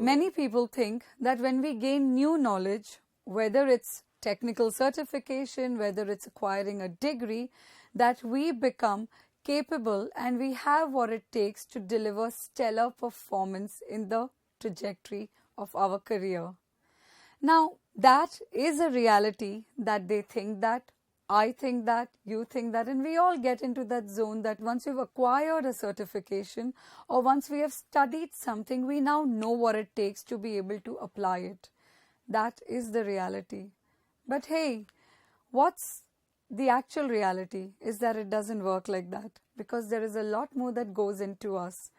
Many people think that when we gain new knowledge, whether it's technical certification, whether it's acquiring a degree, that we become capable and we have what it takes to deliver stellar performance in the trajectory of our career. Now, that is a reality that they think that, I think that, you think that, and we all get into that zone that once we've acquired a certification or once we have studied something, we now know what it takes to be able to apply it. That is the reality. But hey, what's the actual reality is that it doesn't work like that, because there is a lot more that goes into us.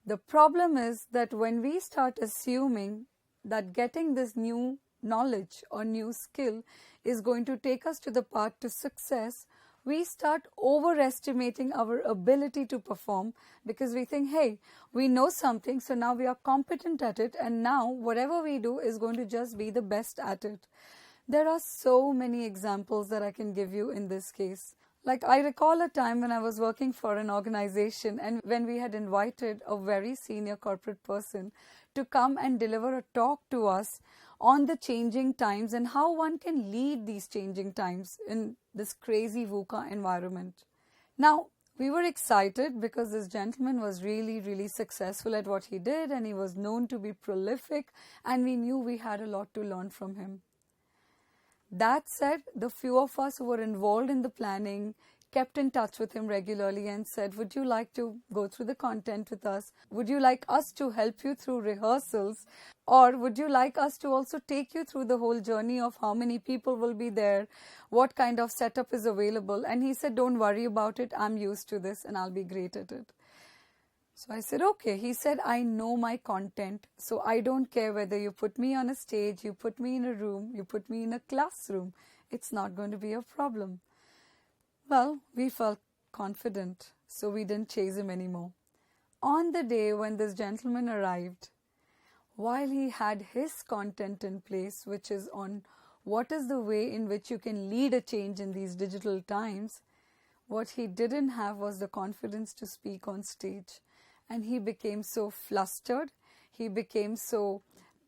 The problem is that when we start assuming that getting this new knowledge or new skill is going to take us to the path to success, we start overestimating our ability to perform, because we think, hey, we know something, so now we are competent at it, and now whatever we do is going to just be the best at it. There are so many examples that I can give you in this case. Like, I recall a time when I was working for an organization and when we had invited a very senior corporate person to come and deliver a talk to us on the changing times and how one can lead these changing times in this crazy VUCA environment. Now, we were excited because this gentleman was really successful at what he did, and he was known to be prolific, and we knew we had a lot to learn from him. That said, the few of us who were involved in the planning kept in touch with him regularly and said, would you like to go through the content with us? Would you like us to help you through rehearsals? Or would you like us to also take you through the whole journey of how many people will be there? What kind of setup is available? And he said, don't worry about it. I'm used to this and I'll be great at it. So I said, okay. He said, I know my content, so I don't care whether you put me on a stage, you put me in a room, you put me in a classroom. It's not going to be a problem. Well, we felt confident, so we didn't chase him anymore. On the day when this gentleman arrived, while he had his content in place, which is on what is the way in which you can lead a change in these digital times, what he didn't have was the confidence to speak on stage. And he became so flustered, he became so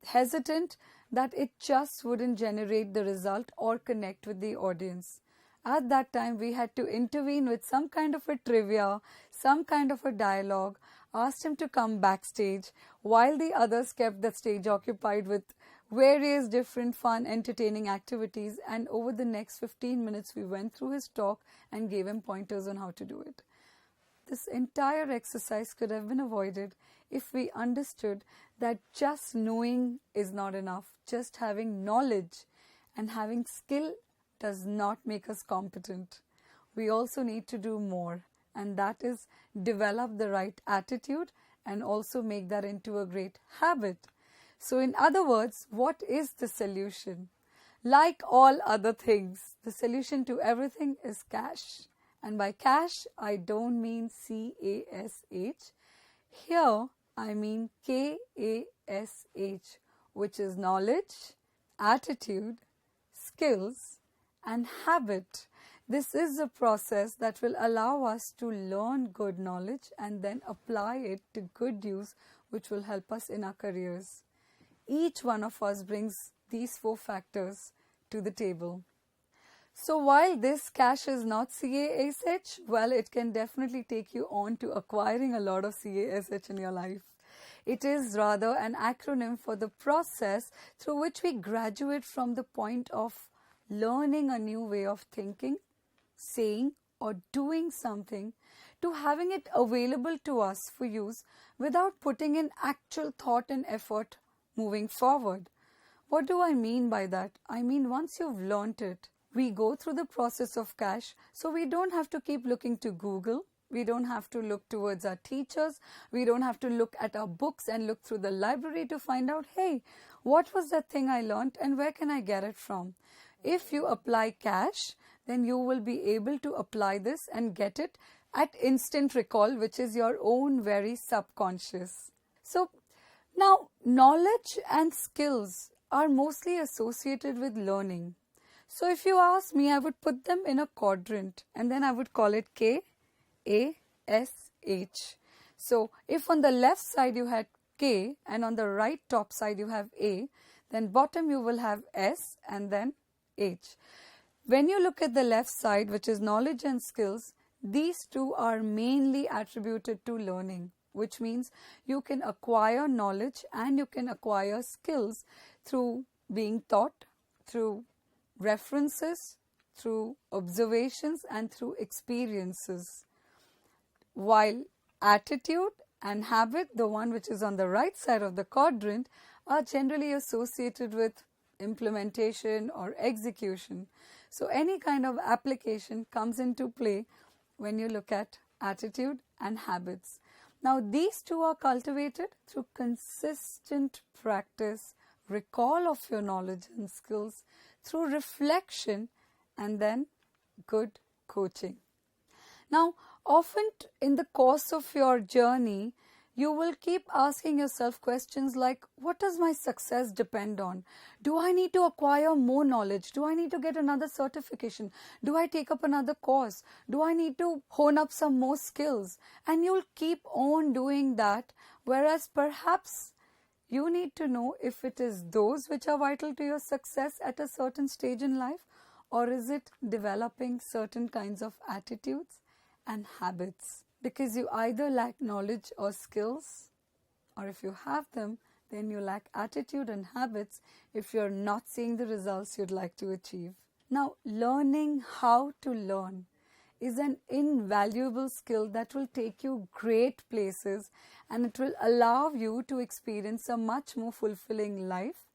hesitant that it just wouldn't generate the result or connect with the audience. At that time, we had to intervene with some kind of a trivia, some kind of a dialogue, asked him to come backstage while the others kept the stage occupied with various different fun, entertaining activities. And over the next 15 minutes, we went through his talk and gave him pointers on how to do it. This entire exercise could have been avoided if we understood that just knowing is not enough. Just having knowledge and having skill does not make us competent. We also need to do more, and that is develop the right attitude and also make that into a great habit. So in other words, what is the solution? Like all other things, the solution to everything is cash. And by cash, I don't mean C-A-S-H. Here, I mean K-A-S-H, which is knowledge, attitude, skills, and habit. This is a process that will allow us to learn good knowledge and then apply it to good use, which will help us in our careers. Each one of us brings these 4 factors to the table. So while this cash is not CASH, well, it can definitely take you on to acquiring a lot of CASH in your life. It is rather an acronym for the process through which we graduate from the point of learning a new way of thinking, saying, or doing something to having it available to us for use without putting in actual thought and effort moving forward. What do I mean by that? I mean, once you've learnt it, we go through the process of cash, so we don't have to keep looking to Google. We don't have to look towards our teachers. We don't have to look at our books and look through the library to find out, hey, what was that thing I learned and where can I get it from? If you apply cash, then you will be able to apply this and get it at instant recall, which is your own very subconscious. So now, knowledge and skills are mostly associated with learning. So if you ask me, I would put them in a quadrant and then I would call it K-A-S-H. So if on the left side you had K and on the right top side you have A, then bottom you will have S and then H. When you look at the left side, which is knowledge and skills, these two are mainly attributed to learning, which means you can acquire knowledge and you can acquire skills through being taught, through references, through observations and through experiences. While attitude and habit, the one which is on the right side of the quadrant, are generally associated with implementation or execution. So any kind of application comes into play when you look at attitude and habits. Now these two are cultivated through consistent practice, recall of your knowledge and skills, through reflection and then good coaching. Now often in the course of your journey, you will keep asking yourself questions like, what does my success depend on? Do I need to acquire more knowledge? Do I need to get another certification? Do I take up another course? Do I need to hone up some more skills? And you'll keep on doing that, whereas perhaps you need to know if it is those which are vital to your success at a certain stage in life, or is it developing certain kinds of attitudes and habits? Because you either lack knowledge or skills, or if you have them, then you lack attitude and habits if you're not seeing the results you'd like to achieve. Now, learning how to learn is an invaluable skill that will take you great places, and it will allow you to experience a much more fulfilling life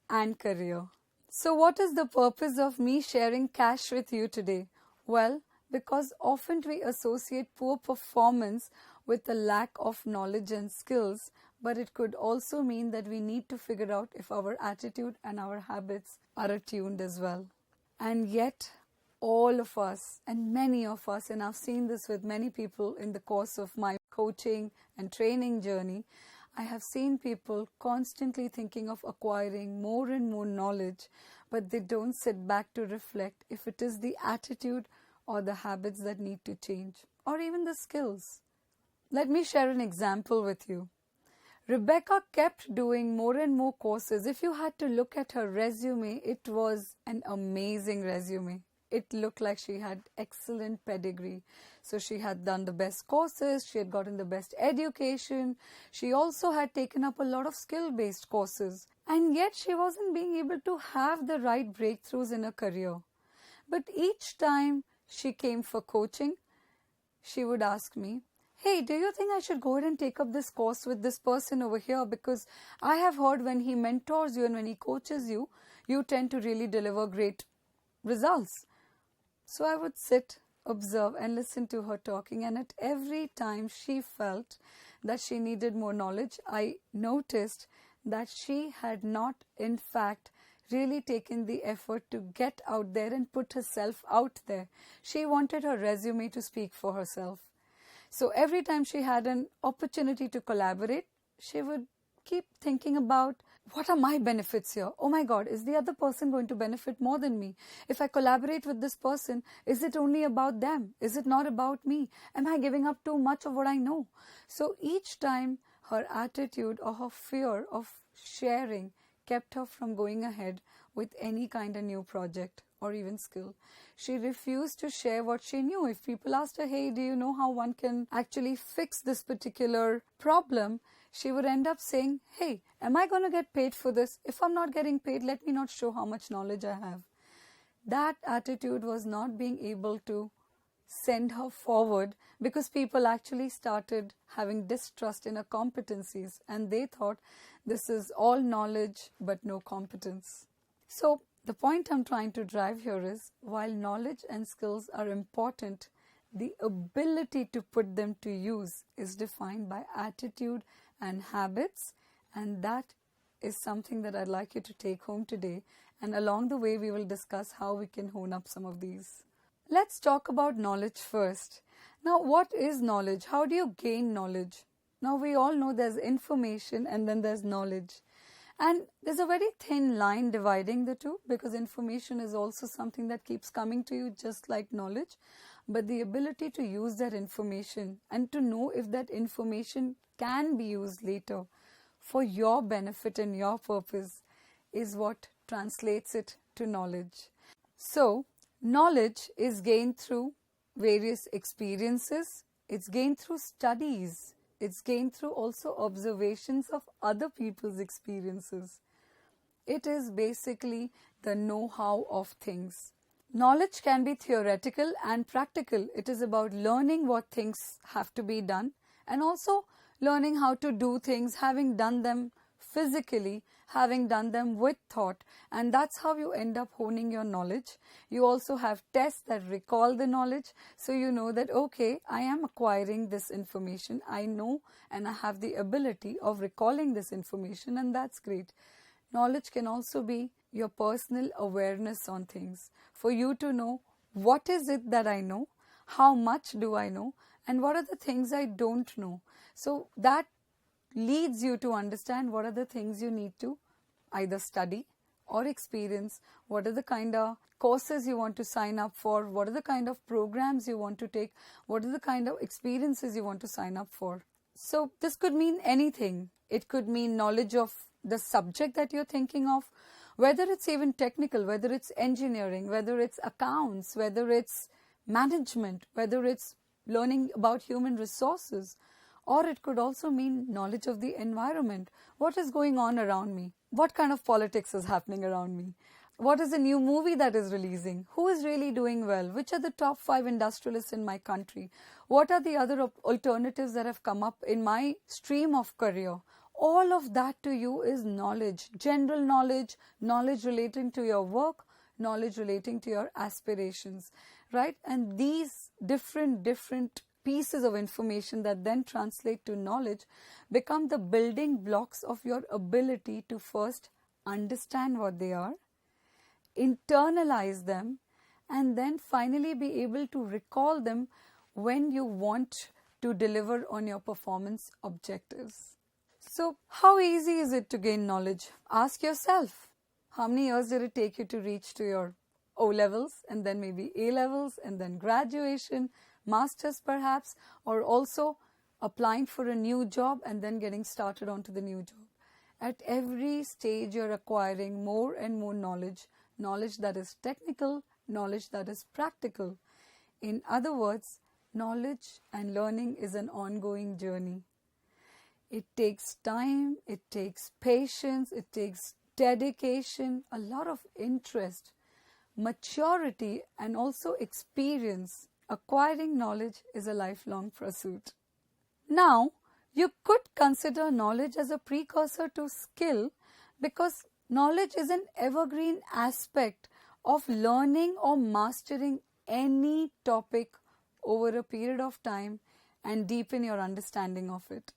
and career. So what is the purpose of me sharing cash with you today? Well, because often we associate poor performance with the lack of knowledge and skills, but it could also mean that we need to figure out if our attitude and our habits are attuned as well. And yet, all of us and many of us, and I've seen this with many people in the course of my coaching and training journey, I have seen people constantly thinking of acquiring more and more knowledge, but they don't sit back to reflect if it is the attitude or the habits that need to change, or even the skills. Let me share an example with you. Rebecca kept doing more and more courses. If you had to look at her resume, it was an amazing resume. It looked like she had excellent pedigree. So she had done the best courses, she had gotten the best education, she also had taken up a lot of skill-based courses, and yet she wasn't being able to have the right breakthroughs in her career. But each time she came for coaching, she would ask me, hey, do you think I should go ahead and take up this course with this person over here? Because I have heard when he mentors you and when he coaches you, you tend to really deliver great results. So I would sit, observe and listen to her talking, and at every time she felt that she needed more knowledge, I noticed that she had not in fact really taken the effort to get out there and put herself out there. She wanted her resume to speak for herself. So every time she had an opportunity to collaborate, she would keep thinking about, what are my benefits here? Oh my God, is the other person going to benefit more than me? If I collaborate with this person, is it only about them? Is it not about me? Am I giving up too much of what I know? So each time her attitude or her fear of sharing kept her from going ahead with any kind of new project or even skill. She refused to share what she knew. If people asked her, hey, do you know how one can actually fix this particular problem? She would end up saying, hey, am I going to get paid for this? If I'm not getting paid, let me not show how much knowledge I have. That attitude was not being able to send her forward, because people actually started having distrust in her competencies, and they thought this is all knowledge but no competence. So the point I'm trying to drive here is, while knowledge and skills are important, the ability to put them to use is defined by attitude and habits, and that is something that I'd like you to take home today, and along the way we will discuss how we can hone up some of these. Let's talk about knowledge first. Now, what is knowledge? How do you gain knowledge? Now, we all know there's information and then there's knowledge. And there's a very thin line dividing the two, because information is also something that keeps coming to you just like knowledge. But the ability to use that information and to know if that information can be used later for your benefit and your purpose is what translates it to knowledge. So, knowledge is gained through various experiences, it's gained through studies, it's gained through also observations of other people's experiences. It is basically the know-how of things. Knowledge can be theoretical and practical. It is about learning what things have to be done and also learning how to do things, having done them physically, having done them with thought, and that's how you end up honing your knowledge. You also have tests that recall the knowledge, so you know that, okay, I am acquiring this information, I know and I have the ability of recalling this information, and that's great. Knowledge can also be your personal awareness on things, for you to know what is it that I know, how much do I know, and what are the things I don't know. So that leads you to understand what are the things you need to either study or experience, what are the kind of courses you want to sign up for, what are the kind of programs you want to take, what are the kind of experiences you want to sign up for. So this could mean anything. It could mean knowledge of the subject that you're thinking of, whether it's even technical, whether it's engineering, whether it's accounts, whether it's management, whether it's learning about human resources, or it could also mean knowledge of the environment. What is going on around me? What kind of politics is happening around me? What is the new movie that is releasing? Who is really doing well? Which are the top 5 industrialists in my country? What are the other alternatives that have come up in my stream of career? All of that to you is knowledge, general knowledge, knowledge relating to your work, knowledge relating to your aspirations, right? And these different pieces of information that then translate to knowledge become the building blocks of your ability to first understand what they are, internalize them, and then finally be able to recall them when you want to deliver on your performance objectives. So, how easy is it to gain knowledge? Ask yourself, how many years did it take you to reach to your O levels and then maybe A levels and then graduation, masters perhaps, or also applying for a new job and then getting started onto the new job. At every stage you're acquiring more and more knowledge, knowledge that is technical, knowledge that is practical. In other words, knowledge and learning is an ongoing journey. It takes time, it takes patience, it takes dedication, a lot of interest, maturity, and also experience. Acquiring knowledge is a lifelong pursuit. Now, you could consider knowledge as a precursor to skill because knowledge is an evergreen aspect of learning or mastering any topic over a period of time and deepen your understanding of it.